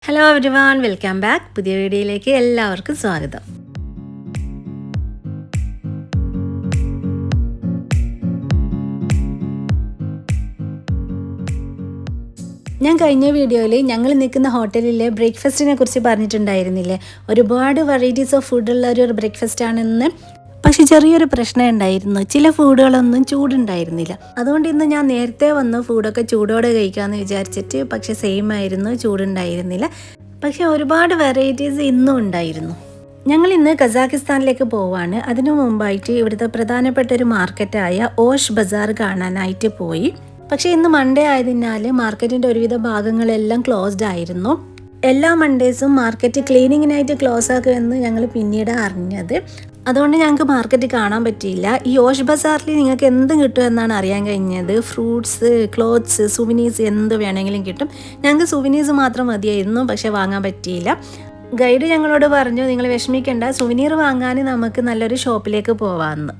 Hello everyone, welcome back. പുതിയ വീഡിയോയിലേക്ക് എല്ലാവർക്കും സ്വാഗതം. ഞാൻ കഴിഞ്ഞ വീഡിയോയിൽ ഞങ്ങൾ നിൽക്കുന്ന ഹോട്ടലിലെ ബ്രേക്ക്ഫാസ്റ്റിനെ കുറിച്ച് പറഞ്ഞിട്ടുണ്ടായിരുന്നില്ലേ. ഒരുപാട് വെറൈറ്റീസ് ഓഫ് ഫുഡുള്ള ഒരു ബ്രേക്ക്ഫാസ്റ്റ് ആണെന്ന്. പക്ഷെ ചെറിയൊരു പ്രശ്നം ഉണ്ടായിരുന്നു, ചില ഫുഡുകളൊന്നും ചൂടുണ്ടായിരുന്നില്ല. അതുകൊണ്ട് ഇന്ന് ഞാൻ നേരത്തെ വന്ന് ഫുഡൊക്കെ ചൂടോടെ കഴിക്കാമെന്ന് വിചാരിച്ചിട്ട്, പക്ഷെ സെയിം ആയിരുന്നു, ചൂടുണ്ടായിരുന്നില്ല. പക്ഷെ ഒരുപാട് വെറൈറ്റീസ് ഇന്നും ഉണ്ടായിരുന്നു. ഞങ്ങൾ ഇന്ന് കസാഖിസ്ഥാനിലേക്ക് പോവാണ്. അതിനു മുമ്പായിട്ട് ഇവിടുത്തെ പ്രധാനപ്പെട്ട ഒരു മാർക്കറ്റായ ഓഷ് ബസാർ കാണാനായിട്ട് പോയി. പക്ഷേ ഇന്ന് മൺഡേ ആയതിനാൽ മാർക്കറ്റിൻ്റെ ഒരുവിധ ഭാഗങ്ങളെല്ലാം ക്ലോസ്ഡ് ആയിരുന്നു. എല്ലാ മൺഡേസും മാർക്കറ്റ് ക്ലീനിങ്ങിനായിട്ട് ക്ലോസ് ആക്കുമെന്ന് ഞങ്ങൾ പിന്നീട് അറിഞ്ഞത്. അതുകൊണ്ട് ഞങ്ങൾക്ക് മാർക്കറ്റ് കാണാൻ പറ്റിയില്ല. ഈ ഓഷ് ബസാറിൽ നിങ്ങൾക്ക് എന്ത് കിട്ടുമെന്നാണ് അറിയാൻ കഴിഞ്ഞത്. ഫ്രൂട്ട്സ്, ക്ലോത്ത്സ്, സുവനീസ് എന്ത് വേണമെങ്കിലും കിട്ടും. ഞങ്ങൾക്ക് സുവനീസ് മാത്രം മതിയായിരുന്നു, പക്ഷെ വാങ്ങാൻ പറ്റിയില്ല. ഗൈഡ് ഞങ്ങളോട് പറഞ്ഞു, നിങ്ങൾ വിഷമിക്കേണ്ട, സുവനീർ വാങ്ങാൻ നമുക്ക് നല്ലൊരു ഷോപ്പിലേക്ക് പോവാമെന്ന്.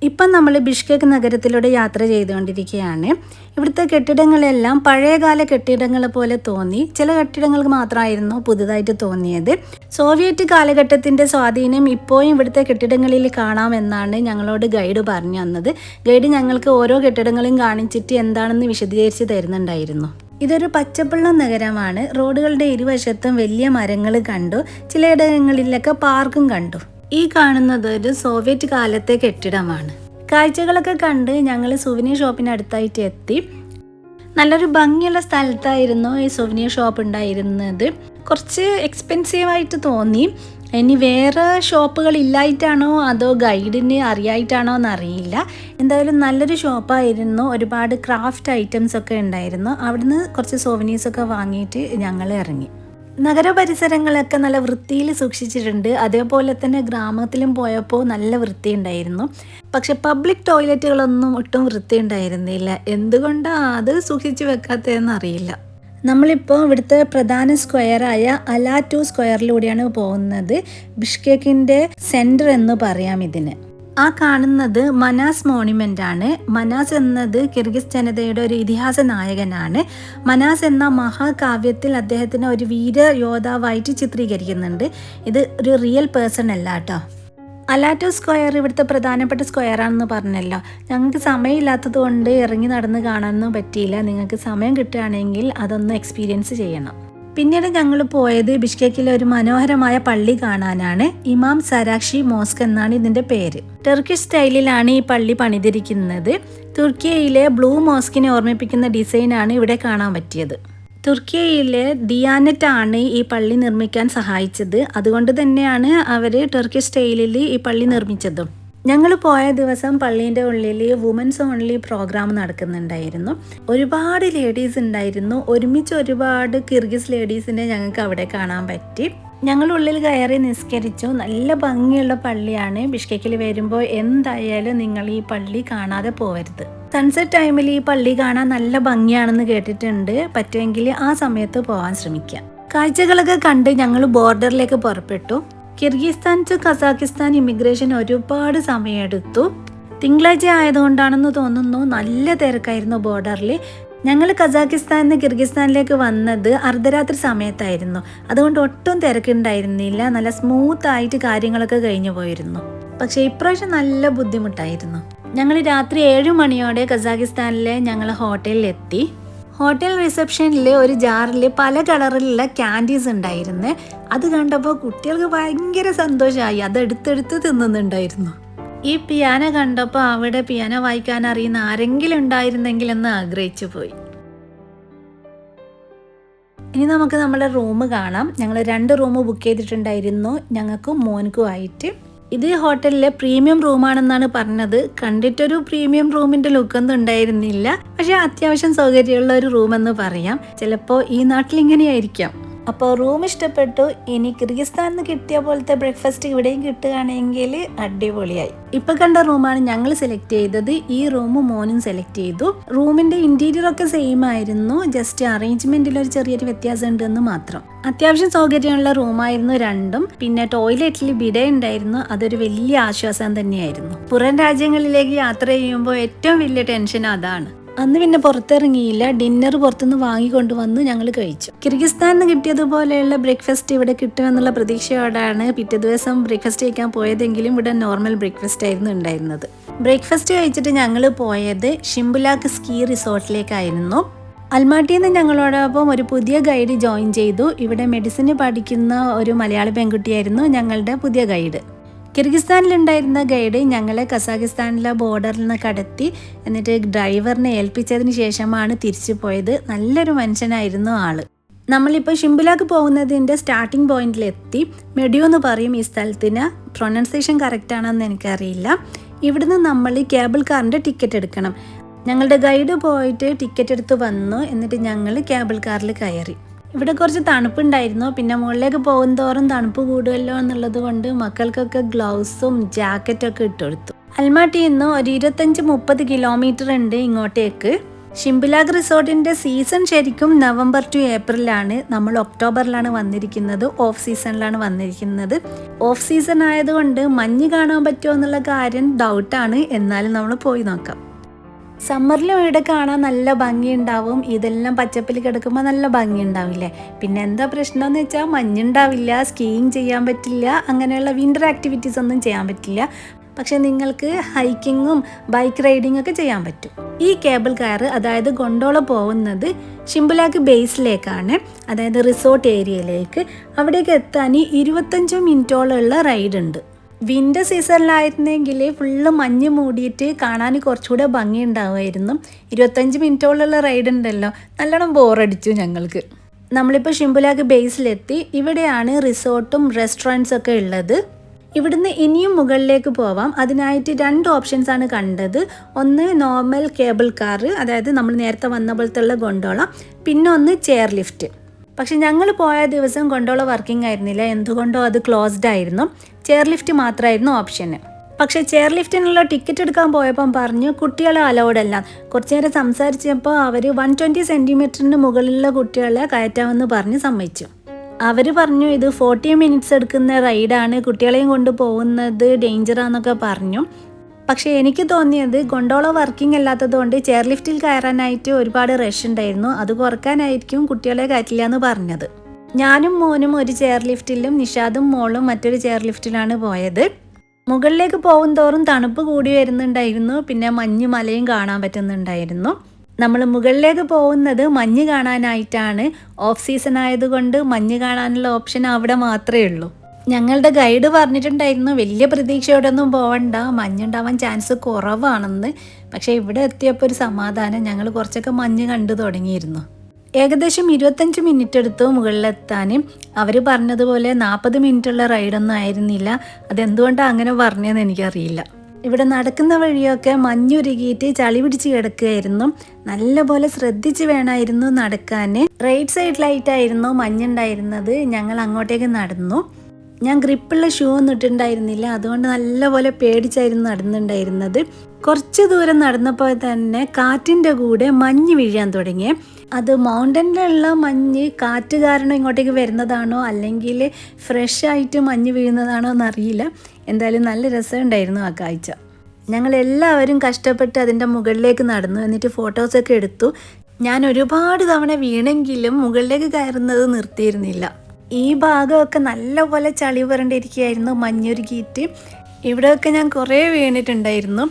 ഇപ്പം നമ്മൾ ബിഷ്കെക്ക് നഗരത്തിലൂടെ യാത്ര ചെയ്തുകൊണ്ടിരിക്കുകയാണ്. ഇവിടുത്തെ കെട്ടിടങ്ങളെല്ലാം പഴയകാല കെട്ടിടങ്ങളെ പോലെ തോന്നി. ചില കെട്ടിടങ്ങൾക്ക് മാത്രമായിരുന്നു പുതുതായിട്ട് തോന്നിയത്. സോവിയറ്റ് കാലഘട്ടത്തിൻ്റെ സ്വാധീനം ഇപ്പോഴും ഇവിടുത്തെ കെട്ടിടങ്ങളിൽ കാണാമെന്നാണ് ഞങ്ങളോട് ഗൈഡ് പറഞ്ഞു തന്നത്. ഗൈഡ് ഞങ്ങൾക്ക് ഓരോ കെട്ടിടങ്ങളും കാണിച്ചിട്ട് എന്താണെന്ന് വിശദീകരിച്ച് തരുന്നുണ്ടായിരുന്നു. ഇതൊരു പച്ചപ്പുള്ള നഗരമാണ്. റോഡുകളുടെ ഇരുവശത്തും വലിയ മരങ്ങൾ കണ്ടു. ചിലയിടങ്ങളിലൊക്കെ പാർക്കും കണ്ടു. ഈ കാണുന്നത് ഒരു സോവിയറ്റ് കാലത്തെ കെട്ടിടമാണ്. കാഴ്ചകളൊക്കെ കണ്ട് ഞങ്ങൾ സുവനീർ ഷോപ്പിനടുത്തായിട്ട് എത്തി. നല്ലൊരു ഭംഗിയുള്ള സ്ഥലത്തായിരുന്നു ഈ സുവനീർ ഷോപ്പ് ഉണ്ടായിരുന്നത്. കുറച്ച് എക്സ്പെൻസീവായിട്ട് തോന്നി. ഇനി വേറെ ഷോപ്പുകൾ ഇല്ലായിട്ടാണോ അതോ ഗൈഡിന് അറിയായിട്ടാണോ എന്നറിയില്ല. എന്തായാലും നല്ലൊരു ഷോപ്പായിരുന്നു. ഒരുപാട് ക്രാഫ്റ്റ് ഐറ്റംസ് ഒക്കെ ഉണ്ടായിരുന്നു. അവിടുന്ന് കുറച്ച് സുവനീർസൊക്കെ വാങ്ങിയിട്ട് ഞങ്ങൾ ഇറങ്ങി. നഗരപരിസരങ്ങളൊക്കെ നല്ല വൃത്തിയിൽ സൂക്ഷിച്ചിട്ടുണ്ട്. അതേപോലെ തന്നെ ഗ്രാമത്തിലും പോയപ്പോൾ നല്ല വൃത്തി ഉണ്ടായിരുന്നു. പക്ഷെ പബ്ലിക് ടോയ്ലറ്റുകളൊന്നും ഒട്ടും വൃത്തി ഉണ്ടായിരുന്നില്ല. എന്തുകൊണ്ടാണ് അത് സൂക്ഷിച്ച് വെക്കാത്തതെന്ന് അറിയില്ല. നമ്മളിപ്പോൾ ഇവിടുത്തെ പ്രധാന സ്ക്വയറായ അലാറ്റു സ്ക്വയറിലൂടെയാണ് പോകുന്നത്. ബിഷ്കെക്കിൻ്റെ സെൻറ്റർ എന്ന് പറയാം ഇതിന്. ആ കാണുന്നത് മനാസ് മോണുമെൻ്റ് ആണ്. മനാസ് എന്നത് കിർഗിസ് ജനതയുടെ ഒരു ഇതിഹാസ നായകനാണ്. മനാസ് എന്ന മഹാകാവ്യത്തിൽ അദ്ദേഹത്തിനെ ഒരു വീര യോദ്ധാവായിട്ട് ചിത്രീകരിക്കുന്നുണ്ട്. ഇത് ഒരു റിയൽ പേഴ്സൺ അല്ല കേട്ടോ. അലാറ്റോ സ്ക്വയർ ഇവിടുത്തെ പ്രധാനപ്പെട്ട സ്ക്വയറാണെന്ന് പറഞ്ഞല്ലോ. ഞങ്ങൾക്ക് സമയമില്ലാത്തത് കൊണ്ട് ഇറങ്ങി നടന്ന് കാണാനൊന്നും പറ്റിയില്ല. നിങ്ങൾക്ക് സമയം കിട്ടുകയാണെങ്കിൽ അതൊന്ന് എക്സ്പീരിയൻസ് ചെയ്യണം. പിന്നീട് ഞങ്ങൾ പോയത് ബിഷ്കെക്കിലെ ഒരു മനോഹരമായ പള്ളി കാണാനാണ്. ഇമാം സരാക്ഷി മോസ്ക് എന്നാണ് ഇതിൻ്റെ പേര്. ടർക്കിഷ് സ്റ്റൈലിലാണ് ഈ പള്ളി പണിതിരിക്കുന്നത്. തുർക്കിയയിലെ ബ്ലൂ മോസ്കിനെ ഓർമ്മിപ്പിക്കുന്ന ഡിസൈനാണ് ഇവിടെ കാണാൻ പറ്റിയത്. തുർക്കിയയിലെ ദിയാനറ്റ് ആണ് ഈ പള്ളി നിർമ്മിക്കാൻ സഹായിച്ചത്. അതുകൊണ്ട് തന്നെയാണ് അവർ ടർക്കിഷ് സ്റ്റൈലിൽ ഈ പള്ളി നിർമ്മിച്ചതും. ഞങ്ങൾ പോയ ദിവസം പള്ളീൻ്റെ ഉള്ളിൽ വുമൻസ് ഓൺലി പ്രോഗ്രാം നടക്കുന്നുണ്ടായിരുന്നു. ഒരുപാട് ലേഡീസ് ഉണ്ടായിരുന്നു. ഒരുമിച്ച് ഒരുപാട് കിർഗിസ് ലേഡീസിനെ ഞങ്ങൾക്ക് അവിടെ കാണാൻ പറ്റി. ഞങ്ങളുള്ളിൽ കയറി നിസ്കരിച്ചു. നല്ല ഭംഗിയുള്ള പള്ളിയാണ്. ബിഷ്കെക്കിൽ വരുമ്പോൾ എന്തായാലും നിങ്ങൾ ഈ പള്ളി കാണാതെ പോകരുത്. സൺസെറ്റ് ടൈമിൽ ഈ പള്ളി കാണാൻ നല്ല ഭംഗിയാണെന്ന് കേട്ടിട്ടുണ്ട്. പറ്റുമെങ്കിൽ ആ സമയത്ത് പോകാൻ ശ്രമിക്കാം. കാഴ്ചകളൊക്കെ കണ്ട് ഞങ്ങൾ ബോർഡറിലേക്ക് പുറപ്പെട്ടു. കിർഗിസ്ഥാൻ ടു കസാഖിസ്ഥാൻ ഇമിഗ്രേഷൻ ഒരുപാട് സമയമെടുത്തു. തിങ്കളാഴ്ച ആയതുകൊണ്ടാണെന്ന് തോന്നുന്നു നല്ല തിരക്കായിരുന്നു ബോർഡറിൽ. ഞങ്ങൾ കസാഖിസ്ഥാനിൽ നിന്ന് കിർഗിസ്ഥാനിലേക്ക് വന്നത് അർദ്ധരാത്രി സമയത്തായിരുന്നു. അതുകൊണ്ട് ഒട്ടും തിരക്കുണ്ടായിരുന്നില്ല. നല്ല സ്മൂത്തായിട്ട് കാര്യങ്ങളൊക്കെ കഴിഞ്ഞു പോയിരുന്നു. പക്ഷേ ഇപ്രാവശ്യം നല്ല ബുദ്ധിമുട്ടായിരുന്നു. ഞങ്ങൾ രാത്രി 7 മണിയോടെ കസാഖിസ്ഥാനിലെ ഞങ്ങൾ ഹോട്ടലിലെത്തി. ഹോട്ടൽ റിസപ്ഷനിൽ ഒരു ജാറിൽ പല കളറിലുള്ള ക്യാൻഡീസ് ഉണ്ടായിരുന്നു. അത് കണ്ടപ്പോൾ കുട്ടികൾക്ക് ഭയങ്കര സന്തോഷമായി. അത് എടുത്തെടുത്ത് തിന്നുന്നുണ്ടായിരുന്നു. ഈ പിയാനോ കണ്ടപ്പോൾ അവിടെ പിയാനോ വായിക്കാൻ അറിയുന്ന ആരെങ്കിലും ഉണ്ടായിരുന്നെങ്കിൽ എന്ന് ആഗ്രഹിച്ചു പോയി. ഇനി നമുക്ക് നമ്മുടെ റൂം കാണാം. ഞങ്ങൾ 2 റൂം ബുക്ക് ചെയ്തിട്ടുണ്ടായിരുന്നു, ഞങ്ങൾക്കും മോനുക്കും ആയിട്ട്. ഇത് ഹോട്ടലിലെ പ്രീമിയം റൂമാണെന്നാണ് പറഞ്ഞത്. കണ്ടിട്ടൊരു പ്രീമിയം റൂമിൻ്റെ ലുക്കൊന്നും ഉണ്ടായിരുന്നില്ല. പക്ഷെ അത്യാവശ്യം സൗകര്യമുള്ള ഒരു റൂമെന്ന് പറയാം. ചിലപ്പോൾ ഈ നാട്ടിൽ ഇങ്ങനെയായിരിക്കാം. അപ്പോൾ റൂം ഇഷ്ടപ്പെട്ടു. ഇനി കിർഗിസ്ഥാനിൽ നിന്ന് കിട്ടിയ പോലത്തെ ബ്രേക്ക്ഫാസ്റ്റ് ഇവിടെയും കിട്ടുകയാണെങ്കിൽ അടിപൊളിയായി. ഇപ്പൊ കണ്ട റൂമാണ് ഞങ്ങൾ സെലക്ട് ചെയ്തത്. ഈ റൂം മോനും സെലക്ട് ചെയ്തു. റൂമിന്റെ ഇന്റീരിയർ ഒക്കെ സെയിം ആയിരുന്നു. ജസ്റ്റ് അറേഞ്ച്മെന്റിൽ ഒരു ചെറിയൊരു വ്യത്യാസം ഉണ്ടെന്ന് മാത്രം. അത്യാവശ്യം സൗകര്യമുള്ള റൂമായിരുന്നു രണ്ടും. പിന്നെ ടോയ്ലറ്റിൽ ബിഡ ഉണ്ടായിരുന്നു. അതൊരു വലിയ ആശ്വാസം തന്നെയായിരുന്നു. പുറം രാജ്യങ്ങളിലേക്ക് യാത്ര ചെയ്യുമ്പോൾ ഏറ്റവും വലിയ ടെൻഷൻ അതാണ്. അന്ന് പിന്നെ പുറത്തിറങ്ങിയില്ല. ഡിന്നർ പുറത്തുനിന്ന് വാങ്ങിക്കൊണ്ടുവന്ന് ഞങ്ങൾ കഴിച്ചു. കിർഗിസ്ഥാനിൽ നിന്ന് കിട്ടിയതുപോലെയുള്ള ബ്രേക്ക്ഫാസ്റ്റ് ഇവിടെ കിട്ടുമെന്നുള്ള പ്രതീക്ഷയോടാണ് പിറ്റേ ദിവസം ബ്രേക്ക്ഫാസ്റ്റ് കഴിക്കാൻ പോയതെങ്കിലും ഇവിടെ നോർമൽ ബ്രേക്ക്ഫാസ്റ്റ് ആയിരുന്നു ഉണ്ടായിരുന്നത്. ബ്രേക്ക്ഫാസ്റ്റ് കഴിച്ചിട്ട് ഞങ്ങൾ പോയത് ഷിംബുലാക്ക് സ്കീ റിസോർട്ടിലേക്കായിരുന്നു. അൽമാട്ടിയിൽ നിന്ന് ഞങ്ങളോടൊപ്പം ഒരു പുതിയ ഗൈഡ് ജോയിൻ ചെയ്തു. ഇവിടെ മെഡിസിന് പഠിക്കുന്ന ഒരു മലയാളി പെൺകുട്ടിയായിരുന്നു ഞങ്ങളുടെ പുതിയ ഗൈഡ്. കിർഗിസ്ഥാനിലുണ്ടായിരുന്ന ഗൈഡ് ഞങ്ങളെ കസാഖിസ്ഥാനിലെ ബോർഡറിൽ നിന്ന് കടത്തി എന്നിട്ട് ഡ്രൈവറിനെ ഏൽപ്പിച്ചതിന് ശേഷമാണ് തിരിച്ചു പോയത്. നല്ലൊരു മനുഷ്യനായിരുന്നു ആള്. നമ്മളിപ്പോൾ ഷിംബുലാക്ക് പോകുന്നതിൻ്റെ സ്റ്റാർട്ടിംഗ് പോയിന്റിലെത്തി. മെഡിയോ എന്ന് പറയും ഈ സ്ഥലത്തിന്. പ്രൊനൗൺസിയേഷൻ കറക്റ്റ് ആണെന്ന് എനിക്കറിയില്ല. ഇവിടുന്ന് നമ്മൾ കേബിൾ കാറിൻ്റെ ടിക്കറ്റ് എടുക്കണം. ഞങ്ങളുടെ ഗൈഡ് പോയിട്ട് ടിക്കറ്റ് എടുത്ത് വന്നു. എന്നിട്ട് ഞങ്ങൾ കേബിൾ കാറിൽ കയറി. ഇവിടെ കുറച്ച് തണുപ്പുണ്ടായിരുന്നു. പിന്നെ മുകളിലേക്ക് പോകുന്തോറും തണുപ്പ് കൂടുമല്ലോ എന്നുള്ളത് കൊണ്ട് മക്കൾക്കൊക്കെ ഗ്ലൗസും ജാക്കറ്റൊക്കെ ഇട്ടുകൊടുത്തു. അൽമാട്ടിയിൽ നിന്ന് ഒരു 25-30 കിലോമീറ്റർ ഉണ്ട് ഇങ്ങോട്ടേക്ക്. ഷിംബുലാക്ക് റിസോർട്ടിൻ്റെ സീസൺ ശരിക്കും നവംബർ ടു ഏപ്രിലാണ്. നമ്മൾ ഒക്ടോബറിലാണ് വന്നിരിക്കുന്നത്. ഓഫ് സീസണിലാണ് വന്നിരിക്കുന്നത്. ഓഫ് സീസൺ ആയതുകൊണ്ട് മഞ്ഞ് കാണാൻ പറ്റുമോ എന്നുള്ള കാര്യം ഡൗട്ടാണ്. എന്നാലും നമ്മൾ പോയി നോക്കാം. സമ്മറിലും ഇവിടെ കാണാൻ നല്ല ഭംഗിയുണ്ടാവും. ഇതെല്ലാം പച്ചപ്പിൽ കിടക്കുമ്പോൾ നല്ല ഭംഗി ഉണ്ടാവില്ലേ. പിന്നെ എന്താ പ്രശ്നം എന്ന് വെച്ചാൽ മഞ്ഞുണ്ടാവില്ല, സ്കീയിങ് ചെയ്യാൻ പറ്റില്ല, അങ്ങനെയുള്ള വിൻ്റർ ആക്ടിവിറ്റീസ് ഒന്നും ചെയ്യാൻ പറ്റില്ല. പക്ഷെ നിങ്ങൾക്ക് ഹൈക്കിങ്ങും ബൈക്ക് റൈഡിങ്ങും ഒക്കെ ചെയ്യാൻ പറ്റും. ഈ കേബിൾ കാർ അതായത് ഗൊണ്ടോള പോകുന്നത് ഷിംബുലാക്ക് ബേസിലേക്കാണ്, അതായത് റിസോർട്ട് ഏരിയയിലേക്ക്. അവിടേക്ക് എത്താൻ 25 മിനിറ്റോളമുള്ള റൈഡ് ഉണ്ട്. വിൻ്റർ സീസണിലായിരുന്നെങ്കിൽ ഫുള്ള് മഞ്ഞ് മൂടിയിട്ട് കാണാൻ കുറച്ചുകൂടെ ഭംഗി ഉണ്ടാവുമായിരുന്നു. 25 മിനിറ്റോളമുള്ള റൈഡ് ഉണ്ടല്ലോ, നല്ലോണം ബോറടിച്ചു ഞങ്ങൾക്ക്. നമ്മളിപ്പോൾ ഷിംബുലാക്ക് ബേസിലെത്തി. ഇവിടെയാണ് റിസോർട്ടും റെസ്റ്റോറൻറ്റ്സും ഒക്കെ ഉള്ളത്. ഇവിടുന്ന് ഇനിയും മുകളിലേക്ക് പോവാം. അതിനായിട്ട് 2 ഓപ്ഷൻസ് ആണ് കണ്ടത്. ഒന്ന് നോർമൽ കേബിൾ കാർ, അതായത് നമ്മൾ നേരത്തെ വന്ന പോലത്തെ ഉള്ള ഗൊണ്ടോള, പിന്നെ ഒന്ന് ചെയർ ലിഫ്റ്റ്. പക്ഷെ ഞങ്ങൾ പോയ ദിവസം ഗൊണ്ടോള വർക്കിംഗ് ആയിരുന്നില്ല. എന്തുകൊണ്ടോ അത് ക്ലോസ്ഡ് ആയിരുന്നു. ചെയർ ലിഫ്റ്റ് മാത്രമായിരുന്നു ഓപ്ഷന്. പക്ഷേ ചെയർ ലിഫ്റ്റിനുള്ള ടിക്കറ്റ് എടുക്കാൻ പോയപ്പം പറഞ്ഞു കുട്ടികളെ അലൗഡ് അല്ല. കുറച്ച് നേരം സംസാരിച്ചപ്പോൾ അവർ 120 സെൻറ്റിമീറ്ററിന് മുകളിലുള്ള കുട്ടികളെ കയറ്റാമെന്ന് പറഞ്ഞ് സമ്മതിച്ചു. അവർ പറഞ്ഞു ഇത് 40 മിനിറ്റ്സ് എടുക്കുന്ന റൈഡാണ്, കുട്ടികളെയും കൊണ്ട് പോകുന്നത് ഡേഞ്ചറാന്നൊക്കെ പറഞ്ഞു. പക്ഷേ എനിക്ക് തോന്നിയത് ഗൊണ്ടോള വർക്കിംഗ് അല്ലാത്തതുകൊണ്ട് ചെയർ ലിഫ്റ്റിൽ കയറാനായിട്ട് ഒരുപാട് റഷ് ഉണ്ടായിരുന്നു. അത് കുറക്കാനായിരിക്കും കുട്ടികളെ കയറ്റില്ല എന്ന് പറഞ്ഞത്. ഞാനും മോനും ഒരു ചെയർ ലിഫ്റ്റിലും നിഷാദും മോളും മറ്റൊരു ചെയർ ലിഫ്റ്റിലാണ് പോയത്. മുകളിലേക്ക് പോകും തോറും തണുപ്പ് കൂടി വരുന്നുണ്ടായിരുന്നു. പിന്നെ മഞ്ഞ് മലയും കാണാൻ പറ്റുന്നുണ്ടായിരുന്നു. നമ്മൾ മുകളിലേക്ക് പോകുന്നത് മഞ്ഞ് കാണാനായിട്ടാണ്. ഓഫ് സീസൺ ആയതുകൊണ്ട് മഞ്ഞ് കാണാനുള്ള ഓപ്ഷൻ അവിടെ മാത്രമേ ഉള്ളൂ. ഞങ്ങളുടെ ഗൈഡ് പറഞ്ഞിട്ടുണ്ടായിരുന്നു വലിയ പ്രതീക്ഷയോടൊന്നും പോവണ്ട, മഞ്ഞുണ്ടാവാൻ ചാൻസ് കുറവാണെന്ന്. പക്ഷേ ഇവിടെ എത്തിയപ്പോൾ ഒരു സമാധാനം, ഞങ്ങൾ കുറച്ചൊക്കെ മഞ്ഞ് കണ്ടു തുടങ്ങിയിരുന്നു. ഏകദേശം 25 മിനിറ്റ് എടുത്തു മുകളിലെത്താൻ. അവർ പറഞ്ഞതുപോലെ 40 മിനിറ്റുള്ള റൈഡൊന്നും ആയിരുന്നില്ല. അതെന്തുകൊണ്ടാണ് അങ്ങനെ പറഞ്ഞതെന്ന് എനിക്കറിയില്ല. ഇവിടെ നടക്കുന്ന വഴിയൊക്കെ മഞ്ഞുരുകിയിട്ട് ചളി പിടിച്ച് കിടക്കുകയായിരുന്നു. നല്ലപോലെ ശ്രദ്ധിച്ച് വേണമായിരുന്നു നടക്കാൻ. റൈറ്റ് സൈഡിലായിട്ടായിരുന്നു മഞ്ഞുണ്ടായിരുന്നത്. ഞങ്ങൾ അങ്ങോട്ടേക്ക് നടന്നു. ഞാൻ ഗ്രിപ്പുള്ള ഷൂ ഒന്നും ഇട്ടിട്ടുണ്ടായിരുന്നില്ല. അതുകൊണ്ട് നല്ലപോലെ പേടിച്ചായിരുന്നു നടന്നുണ്ടായിരുന്നത്. കുറച്ച് ദൂരം നടന്നപ്പോൾ തന്നെ കാറ്റിൻ്റെ കൂടെ മഞ്ഞ് വീഴാൻ തുടങ്ങി. അത് മൗണ്ടനിലുള്ള മഞ്ഞ് കാറ്റ് കാരണം ഇങ്ങോട്ടേക്ക് വരുന്നതാണോ അല്ലെങ്കിൽ ഫ്രഷ് ആയിട്ട് മഞ്ഞ് വീഴുന്നതാണോ എന്നറിയില്ല. എന്തായാലും നല്ല രസമുണ്ടായിരുന്നു ആ കാഴ്ച. ഞങ്ങളെല്ലാവരും കഷ്ടപ്പെട്ട് അതിൻ്റെ മുകളിലേക്ക് നടന്നു. എന്നിട്ട് ഫോട്ടോസൊക്കെ എടുത്തു. ഞാൻ ഒരുപാട് തവണ വീണെങ്കിലും മുകളിലേക്ക് കയറുന്നത് നിർത്തിയിരുന്നില്ല. ഈ ഭാഗമൊക്കെ നല്ലപോലെ ചളി പുരണ്ടിരിക്കുകയായിരുന്നു മഞ്ഞുരുകിയിട്ട്. ഇവിടെയൊക്കെ ഞാൻ കുറേ വീണിട്ടുണ്ടായിരുന്നു.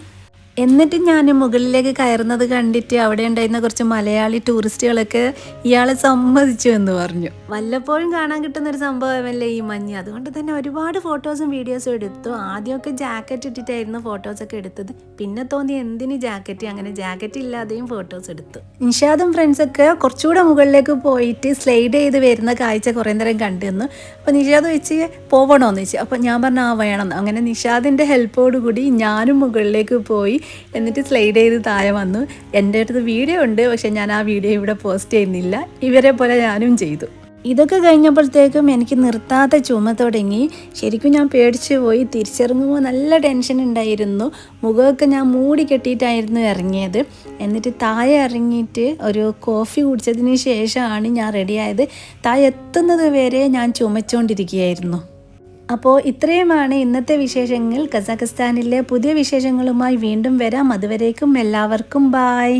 എന്നിട്ട് ഞാൻ മുകളിലേക്ക് കയറുന്നത് കണ്ടിട്ട് അവിടെ ഉണ്ടായിരുന്ന കുറച്ച് മലയാളി ടൂറിസ്റ്റുകളൊക്കെ ഇയാളെ സമ്മതിച്ചു എന്ന് പറഞ്ഞു. വല്ലപ്പോഴും കാണാൻ കിട്ടുന്ന ഒരു സംഭവമല്ലേ ഈ മഞ്ഞ്. അതുകൊണ്ട് തന്നെ ഒരുപാട് ഫോട്ടോസും വീഡിയോസും എടുത്തു. ആദ്യമൊക്കെ ജാക്കറ്റ് ഇട്ടിട്ടായിരുന്നു ഫോട്ടോസൊക്കെ എടുത്തത്. പിന്നെ തോന്നി എന്തിന് ജാക്കറ്റ്, അങ്ങനെ ജാക്കറ്റ് ഇല്ലാതെയും ഫോട്ടോസ് എടുത്തു. നിഷാദും ഫ്രണ്ട്സൊക്കെ കുറച്ചുകൂടെ മുകളിലേക്ക് പോയിട്ട് സ്ലൈഡ് ചെയ്ത് വരുന്ന കാഴ്ച കുറേ നേരം കണ്ടിരുന്നു. അപ്പോൾ നിഷാദ് വെച്ച് പോകണമെന്ന് വെച്ചു. അപ്പോൾ ഞാൻ പറഞ്ഞു വേണം. അങ്ങനെ നിഷാദിൻ്റെ ഹെൽപ്പോടുകൂടി ഞാനും മുകളിലേക്ക് പോയി. എന്നിട്ട് സ്ലൈഡ് ചെയ്ത് താഴെ വന്നു. എൻ്റെ അടുത്ത് വീഡിയോ ഉണ്ട്, പക്ഷെ ഞാൻ ആ വീഡിയോ ഇവിടെ പോസ്റ്റ് ചെയ്യുന്നില്ല. ഇവരെ പോലെ ഞാനും ചെയ്തു. ഇതൊക്കെ കഴിഞ്ഞപ്പോഴത്തേക്കും എനിക്ക് നിർത്താത്ത ചുമ തുടങ്ങി. ശരിക്കും ഞാൻ പേടിച്ചു പോയി. തിരിച്ചിറങ്ങുമ്പോൾ നല്ല ടെൻഷൻ ഉണ്ടായിരുന്നു. മുഖമൊക്കെ ഞാൻ മൂടി കെട്ടിയിട്ടായിരുന്നു ഇറങ്ങിയത്. എന്നിട്ട് താഴെ ഇറങ്ങിയിട്ട് ഒരു കോഫി കുടിച്ചതിന് ശേഷമാണ് ഞാൻ റെഡിയായത്. താഴെ എത്തുന്നത് വരെ ഞാൻ ചുമച്ചുകൊണ്ടിരിക്കുകയായിരുന്നു. അപ്പോൾ ഇത്രയുമാണ് ഇന്നത്തെ വിശേഷങ്ങൾ. കസാഖിസ്ഥാനിലെ പുതിയ വിശേഷങ്ങളുമായി വീണ്ടും വരാം. അതുവരേക്കും എല്ലാവർക്കും ബായ്.